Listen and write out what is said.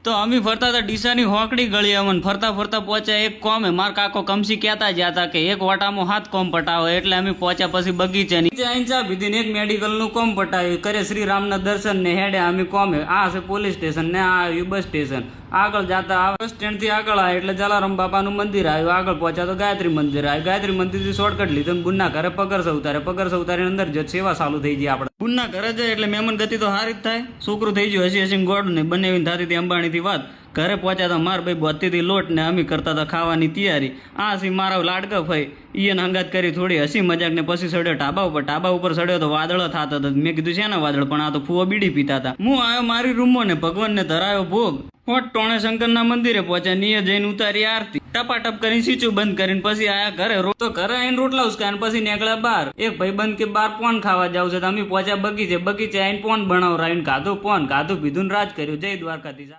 તો અમે ફરતા હતા ડીસાની હોકડી ગળી અમને ફરતા ફરતા પહોંચ્યા એક કોમે માર કાકો કમસી કહેતા જ હતા કે એક વાટામાં 7 કોમ પટાવો એટલે અમે પહોંચ્યા પછી બગીચા નીચે આઈને ચા પીધી એક મેડિકલ નું કોમ પટાવ્યું કરે શ્રી રામના દર્શન ને હેડે અમે કોમે આ છે પોલીસ સ્ટેશન ને આ આવ્યું બસ સ્ટેશન આગળ જતા આ બસ સ્ટેન્ડ થી આગળ આવ્યા એટલે જલારામ બાપાનું મંદિર આવ્યું આગળ પહોંચ્યા તો ગાયત્રી મંદિર આવ્યું ગાયત્રી મંદિર થી શોર્ટકટ લીધું બુનના ઘરે પગર સૌતારે અંદર જ સેવા ચાલુ થઈ ગઈ આપણે બુનના ઘરે જાય એટલે મહેમાન ગતિ તો હારી જ થાય છોકરું થઈ ગયું હસી ગોળ ને બનાવીને થતી હતી અંબાણી થી વાત ઘરે પહોંચ્યા તો માર ભાઈ બોતીથી લોટ ને અમે કરતા હતા ખાવાની તૈયારી આ સી મારા લાડકા ભાઈ ઈયન હંગાત કરી થોડી હસી મજાક ને પછી ચડ્યો ઢાબા ઉપર ચડ્યો તો વાદળો થતા હતા મેં કીધું છે ને વાદળ પણ આ તો ફૂવો બીડી પીતા હતા હું આવ્યો મારી રૂમો ને ભગવાન ને ધરાયો ભોગ હોટ ટોણે શંકરના મંદિરે પહોંચ્યા નિયે જઈને ઉતારી આરતી ટપાટપ કરીને સીચું બંધ કરીને પછી આયા ઘરે તો ઘરે આવીને રોટલા ઉસકાયા પછી નીકળ્યા બહાર એક ભાઈબંધ કે બહાર પોન ખાવા જાવ છે તો અમે પહોંચ્યા બગીચે આવીને પોન બનાવરાવીને ખાધું પીધું રાજ કર્યું જય દ્વારકાધીશ.